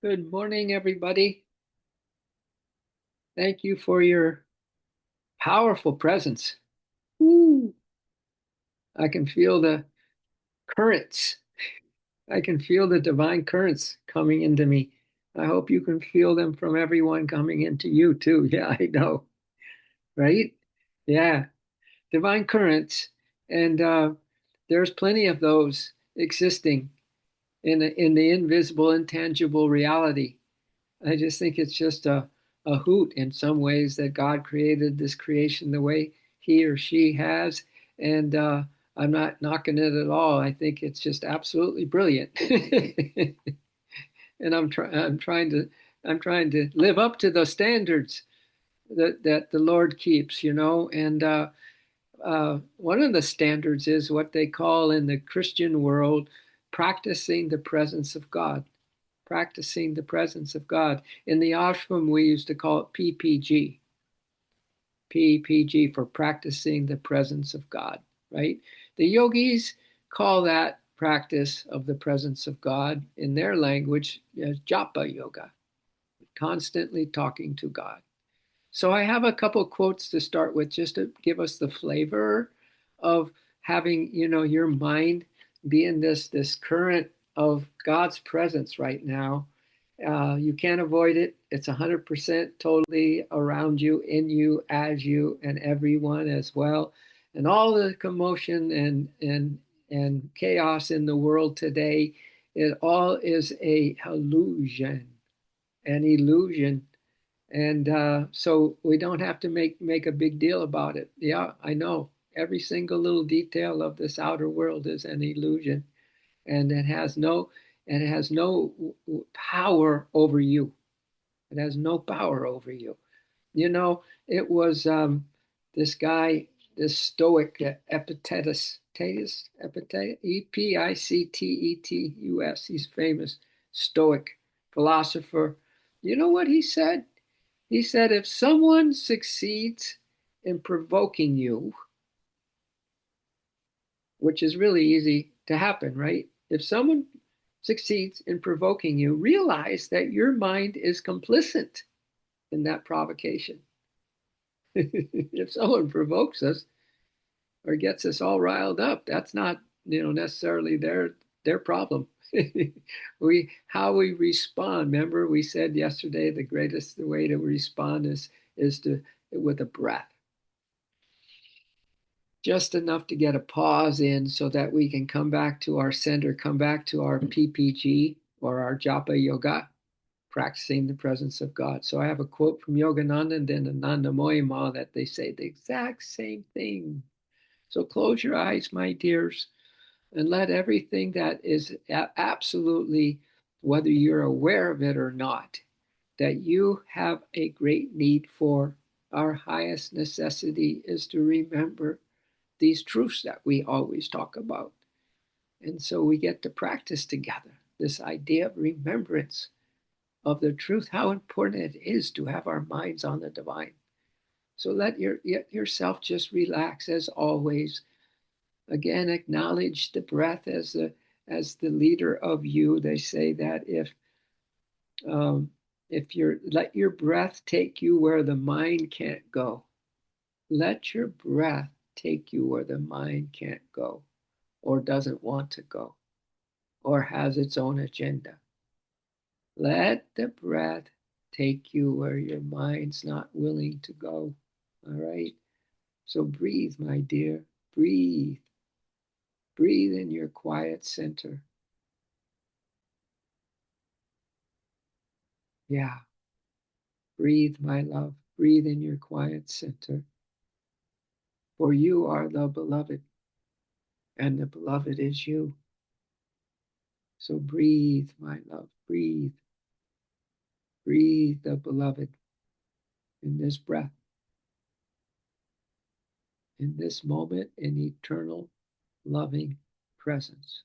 Good morning, everybody. Thank you for your powerful presence. Woo. I can feel the currents. I can feel the divine currents coming into me. I hope you can feel them from everyone coming into you too. Yeah, I know, right? Yeah, divine currents. And there's plenty of those existing in the invisible, intangible reality. I just think it's just a hoot in some ways that God created this creation the way he or she has. And I'm not knocking it at all. I think it's just absolutely brilliant. And I'm trying to live up to the standards that the Lord keeps, you know. And one of the standards is what they call in the Christian world practicing the presence of God, practicing the presence of God. In the ashram, we used to call it PPG, PPG for practicing the presence of God, right? The yogis call that practice of the presence of God in their language as japa yoga, constantly talking to God. So I have a couple quotes to start with just to give us the flavor of having, you know, your mind be in this current of God's presence right now. You can't avoid it. It's 100% totally around you, in you, as you, and everyone as well. And all the commotion and chaos in the world today, it all is a illusion, an illusion. And so we don't have to make a big deal about it. Yeah, I know. Every single little detail of this outer world is an illusion, and it has no power over you. It has no power over you. You know, it was this guy, this Stoic Epictetus, Epictetus. He's famous Stoic philosopher. You know what he said? He said, if someone succeeds in provoking you, which is really easy to happen, right? If someone succeeds in provoking you, realize that your mind is complicit in that provocation. If someone provokes us or gets us all riled up, that's not, you know, necessarily their problem. We how we respond. Remember, we said yesterday the greatest way to respond is to with a breath, just enough to get a pause in so that we can come back to our center, come back to our PPG or our Japa Yoga, practicing the presence of God. So I have a quote from Yogananda and then Ananda Moyima that they say the exact same thing. So close your eyes, my dears, and let everything that is absolutely, whether you're aware of it or not, that you have a great need for. Our highest necessity is to remember these truths that we always talk about. And so we get to practice together this idea of remembrance of the truth, how important it is to have our minds on the divine. So let yourself just relax as always. Again, acknowledge the breath as the leader of you. They say that um, if you're let your breath take you where the mind can't go. Let your breath take you where the mind can't go, or doesn't want to go, or has its own agenda. Let the breath take you where your mind's not willing to go. All right? So breathe, my dear. Breathe. Breathe in your quiet center. Yeah. Breathe, my love. Breathe in your quiet center. For you are the beloved, and the beloved is you. So breathe, my love. Breathe. Breathe the beloved in this breath, in this moment, in eternal loving presence.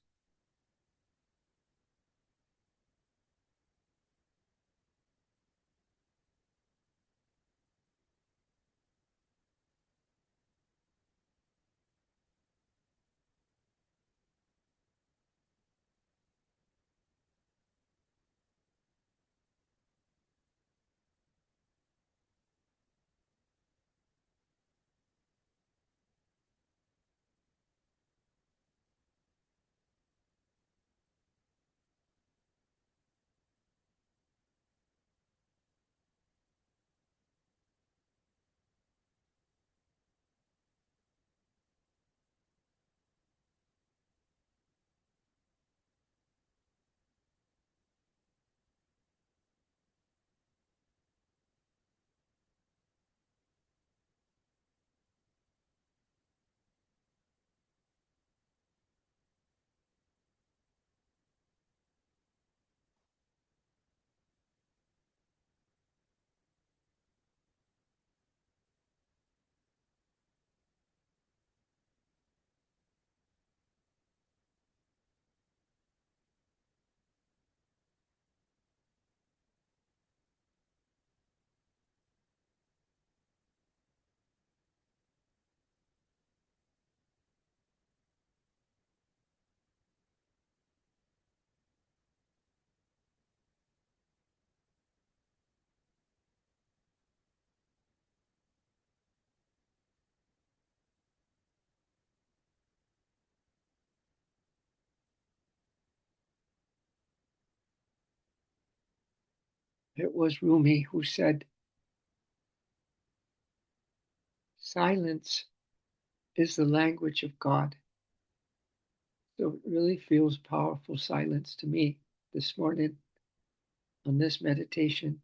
It was Rumi who said, silence is the language of God. So it really feels powerful silence to me this morning on this meditation.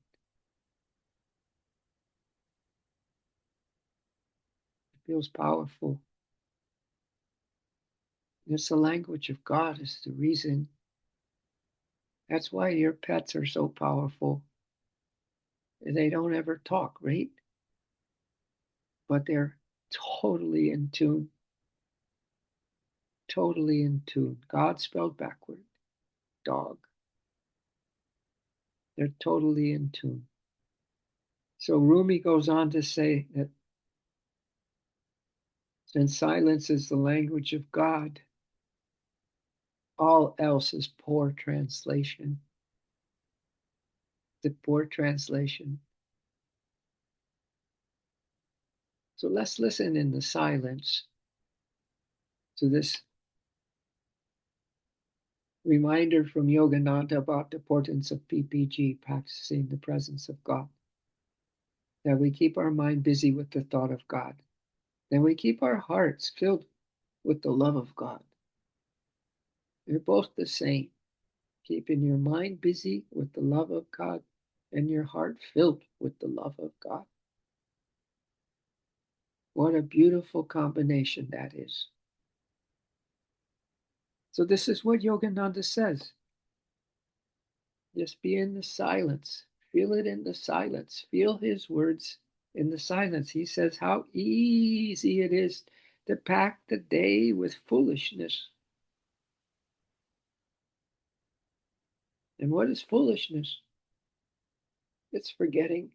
It feels powerful. It's the language of God is the reason. That's why your pets are so powerful. They don't ever talk, right? But they're totally in tune, totally in tune. God spelled backward, dog. They're totally in tune. So Rumi goes on to say that since silence is the language of God, all else is poor translation. The poor translation. So let's listen in the silence to this reminder from Yogananda about the importance of PPG, practicing the presence of God. That we keep our mind busy with the thought of God. Then we keep our hearts filled with the love of God. They're both the same. Keeping your mind busy with the love of God and your heart filled with the love of God. What a beautiful combination that is. So this is what Yogananda says. Just be in the silence. Feel it in the silence. Feel his words in the silence. He says how easy it is to pack the day with foolishness. And what is foolishness? It's forgetting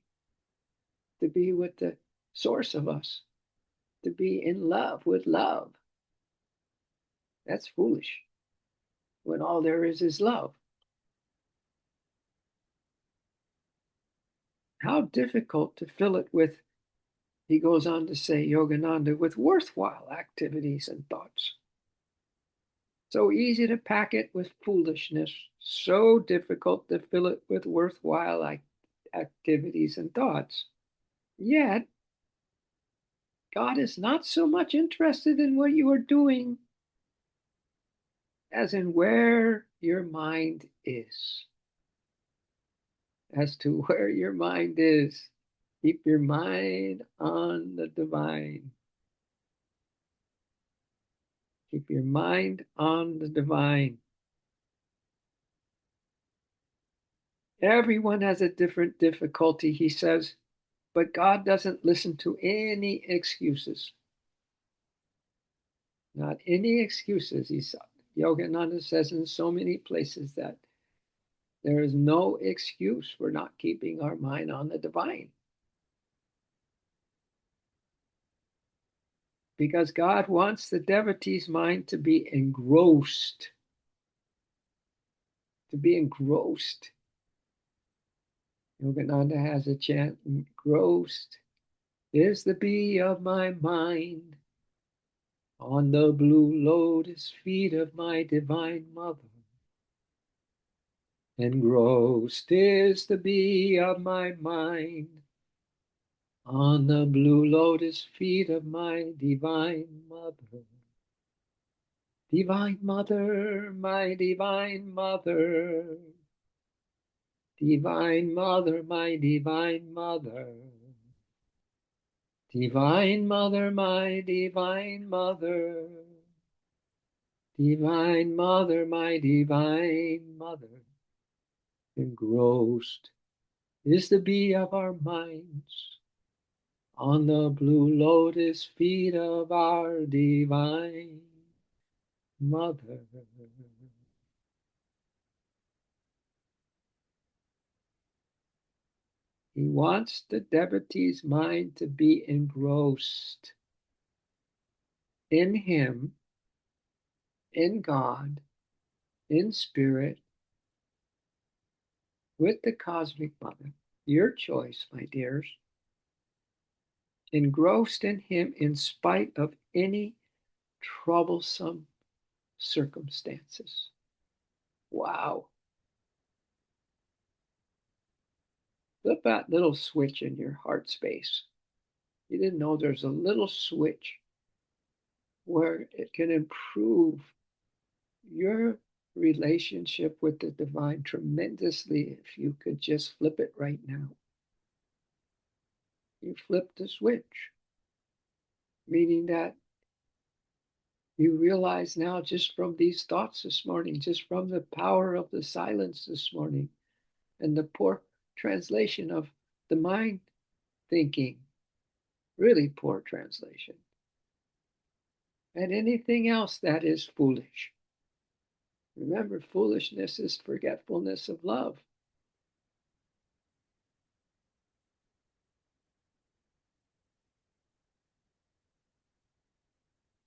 to be with the source of us, to be in love with love. That's foolish when all there is love. How difficult to fill it with, he goes on to say, Yogananda, with worthwhile activities and thoughts. So easy to pack it with foolishness, so difficult to fill it with worthwhile activities and thoughts. Yet, God is not so much interested in what you are doing as in where your mind is. As to where your mind is. Keep your mind on the divine. Keep your mind on the divine. Everyone has a different difficulty, he says, but God doesn't listen to any excuses. Not any excuses. Yogananda says in so many places that there is no excuse for not keeping our mind on the divine. Because God wants the devotee's mind to be engrossed. To be engrossed. Yogananda has a chant, engrossed is the bee of my mind on the blue lotus feet of my divine mother. Engrossed is the bee of my mind on the blue lotus feet of my divine mother. Divine mother, my divine mother. Divine mother, my divine mother. Divine mother, my divine mother. Divine mother, my divine mother. Engrossed is the bee of our minds on the blue lotus feet of our divine mother. He wants the devotee's mind to be engrossed in him, in God, in spirit, with the cosmic mother. Your choice, my dears. Engrossed in him in spite of any troublesome circumstances. Wow. Flip that little switch in your heart space. You didn't know there's a little switch where it can improve your relationship with the divine tremendously if you could just flip it right now. You flip the switch, meaning that you realize now, just from these thoughts this morning, just from the power of the silence this morning, and the poor translation of the mind thinking, really poor translation, and anything else that is foolish. Remember, foolishness is forgetfulness of love.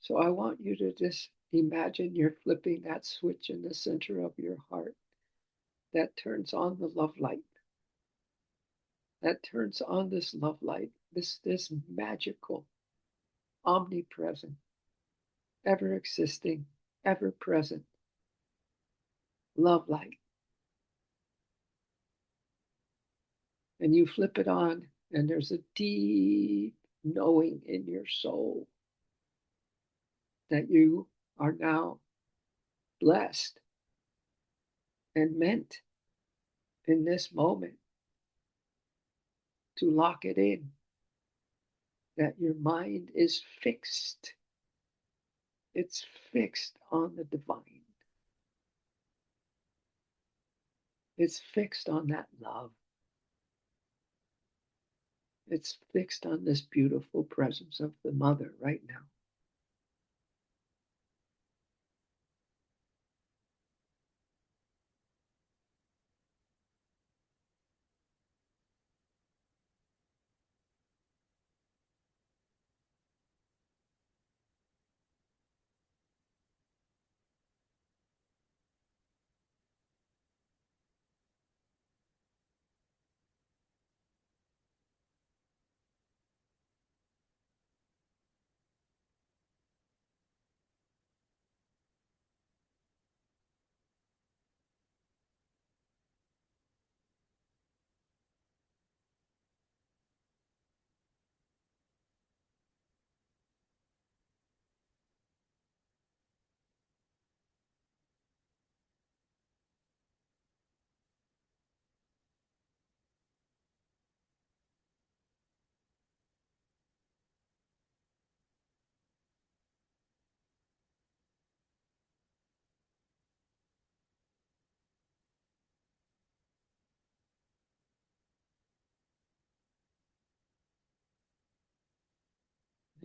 So I want you to just imagine you're flipping that switch in the center of your heart that turns on the love light, that turns on this love light, this magical, omnipresent, ever existing, ever present love light. And you flip it on, and there's a deep knowing in your soul that you are now blessed and meant in this moment to lock it in, that your mind is fixed. It's fixed on the divine. It's fixed on that love. It's fixed on this beautiful presence of the mother right now.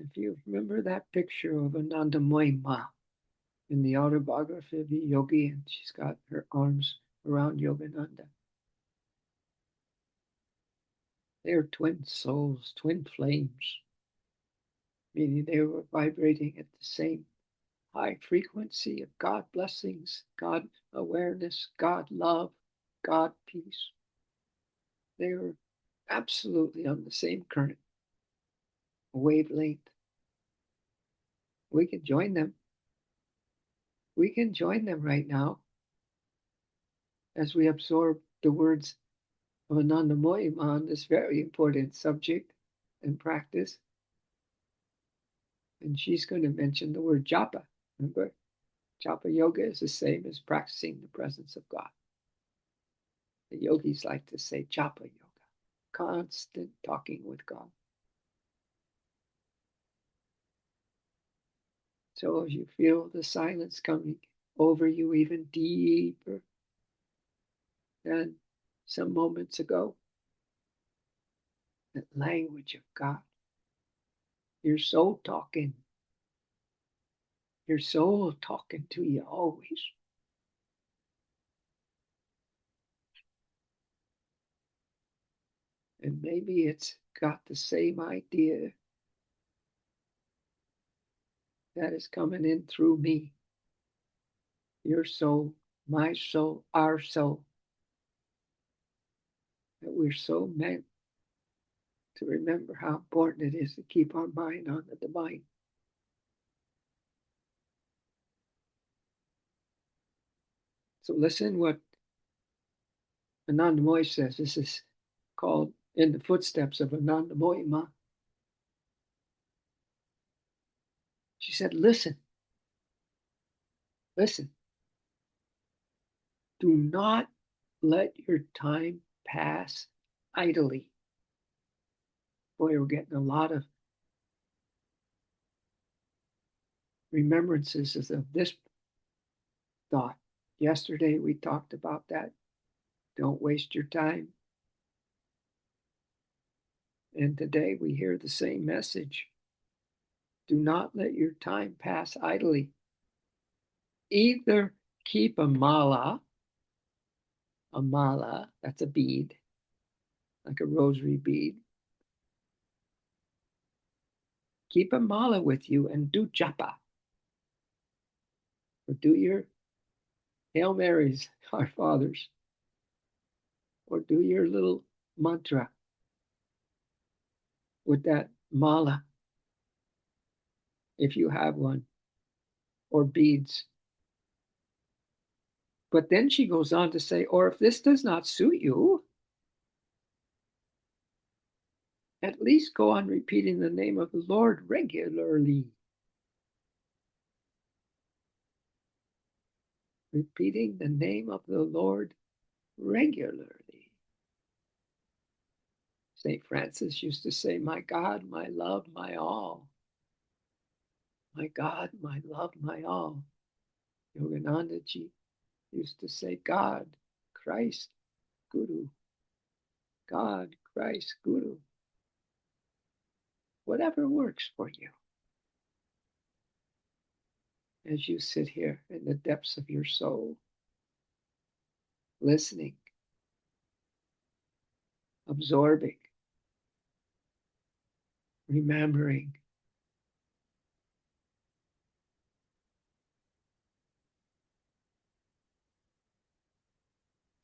If you remember that picture of Anandamoyi Ma in the autobiography of the yogi, and she's got her arms around Yogananda. They are twin souls, twin flames, meaning they were vibrating at the same high frequency of God blessings, God awareness, God love, God peace. They were absolutely on the same current, wavelength. We can join them. We can join them right now as we absorb the words of Anandamoyi Ma on this very important subject and practice. And she's going to mention the word japa. Remember, japa yoga is the same as practicing the presence of God. The yogis like to say japa yoga, constant talking with God. So as you feel the silence coming over you even deeper than some moments ago, that language of God, your soul talking, your soul talking to you always. And maybe it's got the same idea that is coming in through me, your soul, my soul, our soul, that we're so meant to remember how important it is to keep our mind on the divine. So listen what Anandamoyi says. This is called In the Footsteps of Anandamoyi Ma. She said, listen, listen, do not let your time pass idly. Boy, we're getting a lot of remembrances of this thought. Yesterday we talked about that. Don't waste your time. And today we hear the same message. Do not let your time pass idly. Either keep a mala, that's a bead, like a rosary bead. Keep a mala with you and do japa, or do your Hail Marys, Our Fathers, or do your little mantra with that mala, if you have one, or beads. But then she goes on to say, or if this does not suit you, at least go on repeating the name of the Lord regularly. Repeating the name of the Lord regularly. St. Francis used to say, my God, my love, my all. My God, my love, my all. Yogananda ji used to say, God, Christ, Guru. God, Christ, Guru. Whatever works for you. As you sit here in the depths of your soul, listening, absorbing, remembering.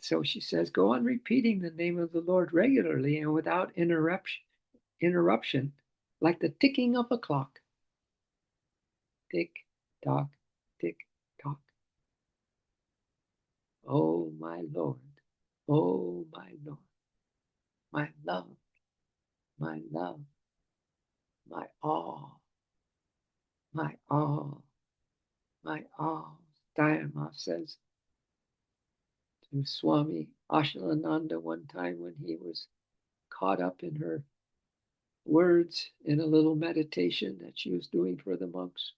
So she says, go on repeating the name of the Lord regularly and without interruption, like the ticking of a clock. Tick, tock, tick, tock. Oh, my Lord. Oh, my Lord. My love, my love, my all, my all, my all. Dhyama says to Swami Ashalananda one time when he was caught up in her words in a little meditation that she was doing for the monks.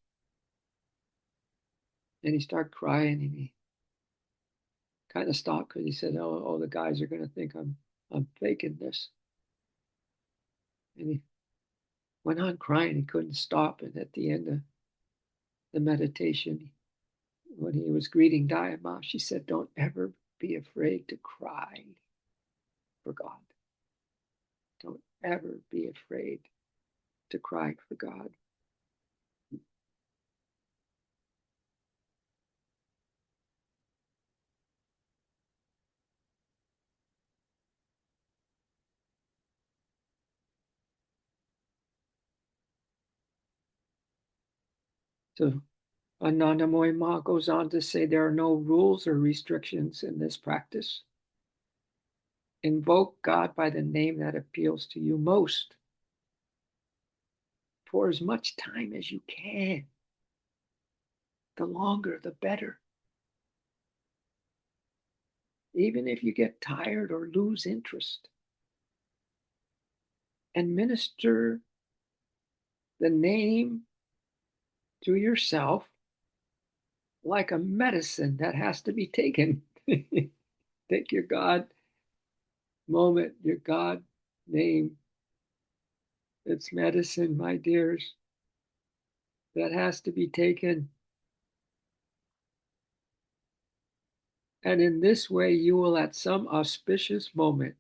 And he started crying and he kind of stopped because he said, oh, the guys are going to think I'm faking this. And he went on crying. He couldn't stop. And at the end of the meditation, when he was greeting Dhyama, she said, don't ever be afraid to cry for God. Don't ever be afraid to cry for God. So Anandamoyi Ma goes on to say there are no rules or restrictions in this practice. Invoke God by the name that appeals to you most for as much time as you can. The longer, the better. Even if you get tired or lose interest. And minister the name to yourself like a medicine that has to be taken. Take your God moment, your God name. It's medicine, my dears, that has to be taken. And in this way, you will, at some auspicious moment,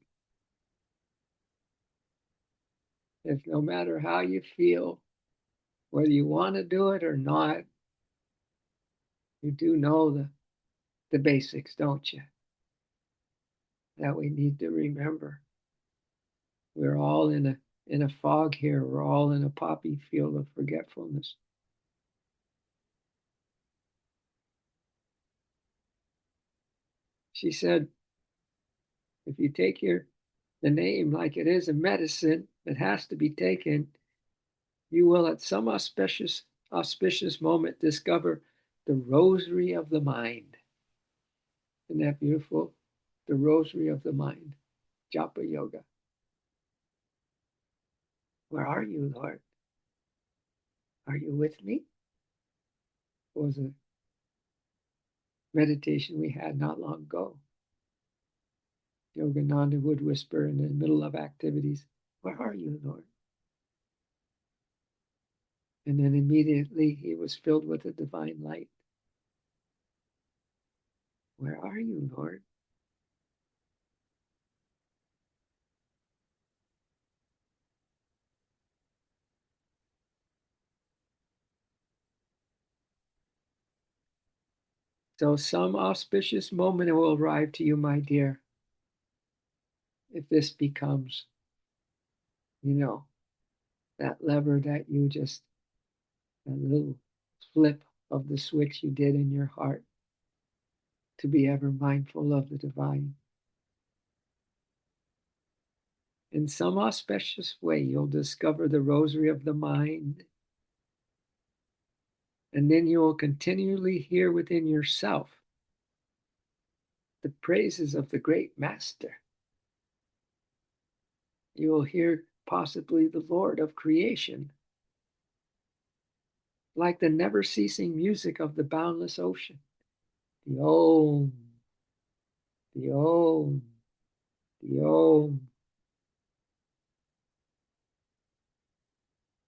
if no matter how you feel, whether you want to do it or not, you do know the basics, don't you? That we need to remember. We're all in a fog here. We're all in a poppy field of forgetfulness. She said, if you take your the name like it is a medicine that has to be taken, you will at some auspicious moment discover the rosary of the mind. Isn't that beautiful? The rosary of the mind, japa yoga. Where are you, Lord? Are you with me? It was a meditation we had not long ago. Yogananda would whisper in the middle of activities, "Where are you, Lord?" And then immediately he was filled with a divine light. "Where are you, Lord?" So some auspicious moment will arrive to you, my dear, if this becomes, you know, that lever that you just, that little flip of the switch you did in your heart to be ever mindful of the divine. In some auspicious way, you'll discover the rosary of the mind, and then you will continually hear within yourself the praises of the great master. You will hear possibly the Lord of creation, like the never ceasing music of the boundless ocean. The Om, the Om, the Om.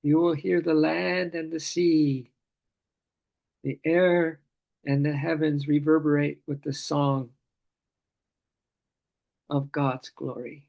You will hear the land and the sea, the air and the heavens reverberate with the song of God's glory.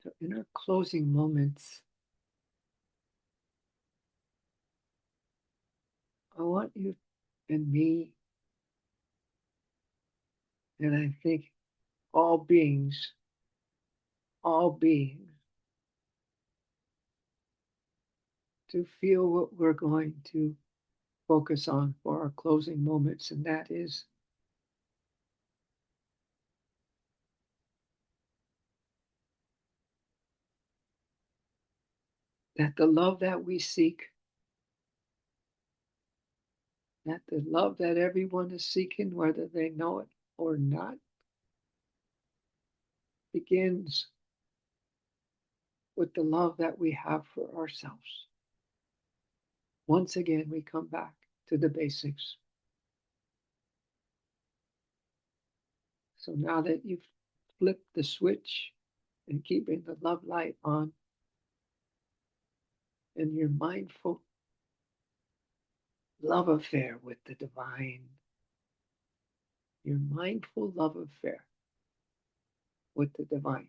So in our closing moments, I want you and me, and I think all beings, all beings, to feel what we're going to focus on for our closing moments, and that is that the love that we seek, that the love that everyone is seeking, whether they know it or not, begins with the love that we have for ourselves. Once again, we come back to the basics. So now that you've flipped the switch and keeping the love light on, and you're mindful love affair with the divine, your mindful love affair with the divine.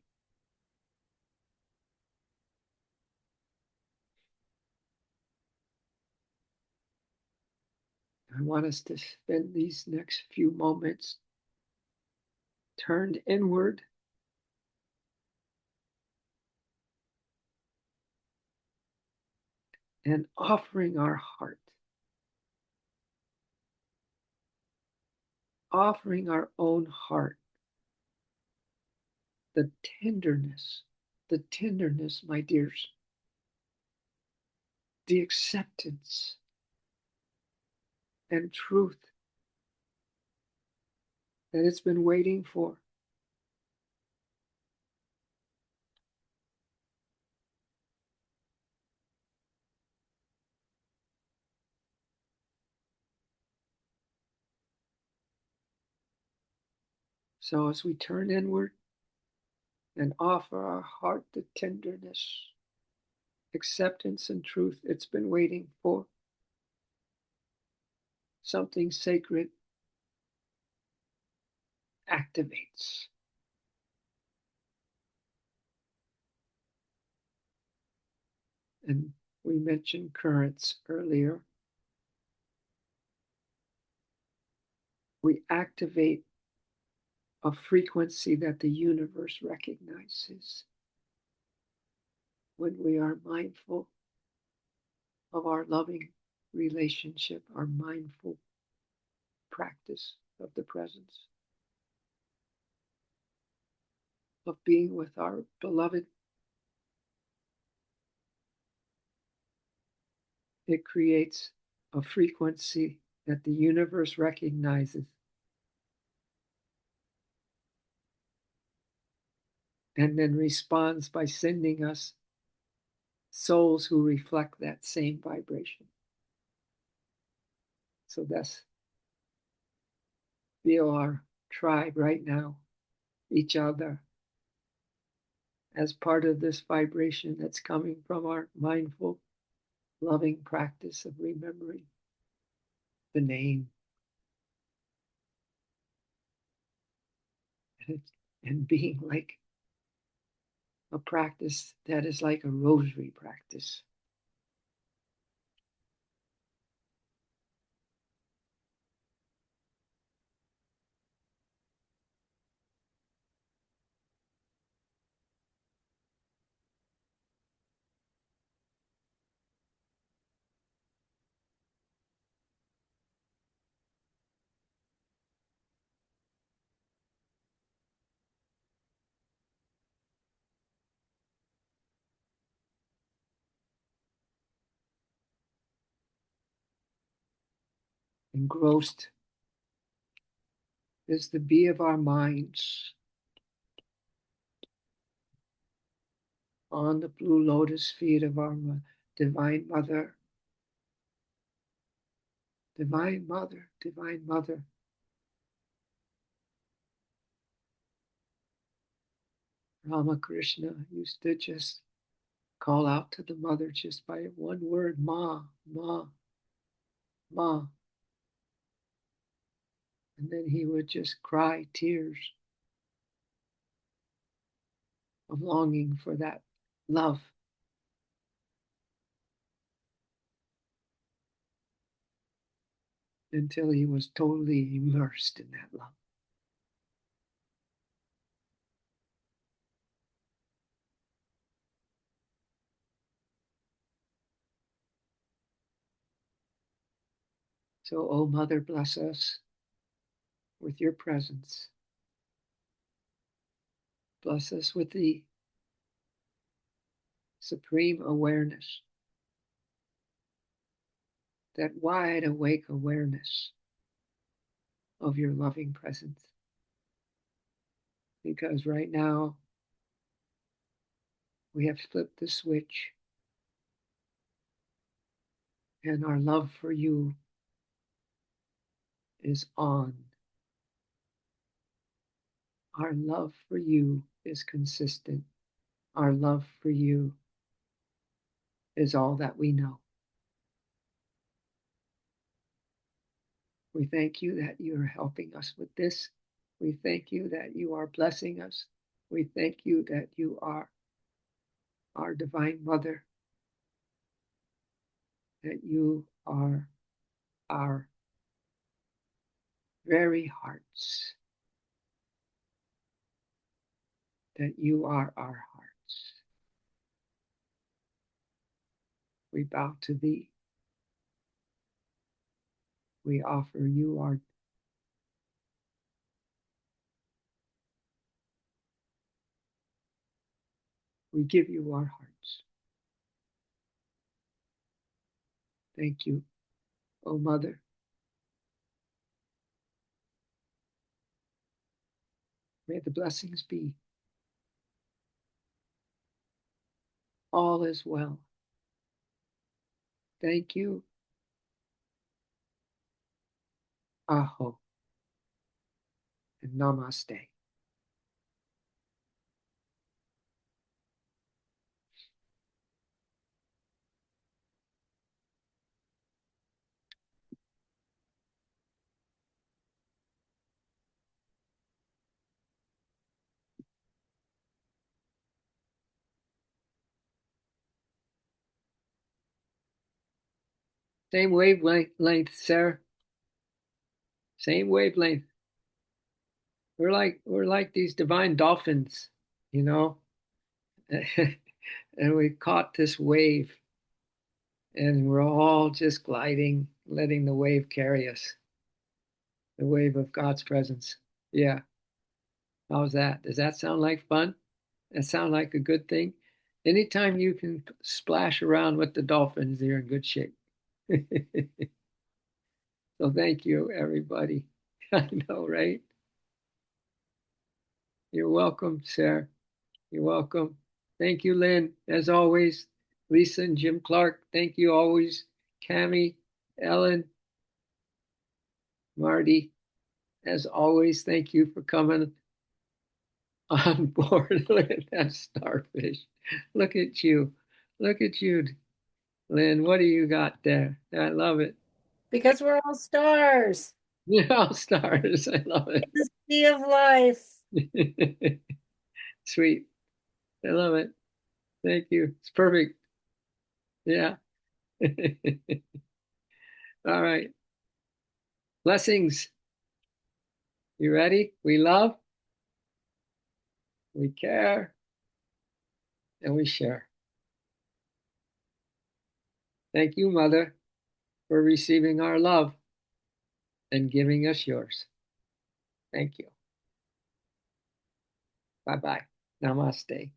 I want us to spend these next few moments turned inward and offering our own heart, the tenderness, my dears, the acceptance and truth that it's been waiting for. So as we turn inward and offer our heart the tenderness, acceptance, and truth it's been waiting for, something sacred activates. And we mentioned currents earlier. We activate a frequency that the universe recognizes when we are mindful of our loving relationship, our mindful practice of the presence, of being with our beloved. It creates a frequency that the universe recognizes and then responds by sending us souls who reflect that same vibration. So that's feel our tribe right now, each other, as part of this vibration that's coming from our mindful, loving practice of remembering the name and being like a practice that is like a rosary practice. Engrossed is the bee of our minds on the blue lotus feet of our Divine Mother, Divine Mother, Divine Mother. Ramakrishna used to just call out to the mother just by one word, Ma, Ma, Ma. And then he would just cry tears of longing for that love until he was totally immersed in that love. So, oh Mother, bless us with your presence. Bless us with the supreme awareness, that wide awake awareness of your loving presence. Because right now, we have flipped the switch, and our love for you is on. Our love for you is consistent. Our love for you is all that we know. We thank you that you are helping us with this. We thank you that you are blessing us. We thank you that you are our Divine Mother, that you are our very hearts, that you are our hearts. We bow to thee. We offer you our we give you our hearts. Thank you, O Mother. May the blessings be. All is well. Thank you. Aho and namaste. Same wavelength, Sarah. Same wavelength. We're like these divine dolphins, you know. And we caught this wave, and we're all just gliding, letting the wave carry us. The wave of God's presence. Yeah. How's that? Does that sound like fun? That sound like a good thing? Anytime you can splash around with the dolphins, you're in good shape. So thank you, everybody. I know, right? You're welcome, Sarah. You're welcome. Thank you, Lynn. As always, Lisa and Jim Clark, thank you always. Cami, Ellen, Marty, as always, thank you for coming on board. Look at that starfish. Look at you. Look at you, Lynn. What do you got there? I love it. Because we're all stars You're all stars. I love in the sea of life. it. Sweet. I love it. Thank you. It's perfect. Yeah. All right. Blessings. You ready? We love, we care, and we share. Thank you, Mother, for receiving our love and giving us yours. Thank you. Bye bye. Namaste.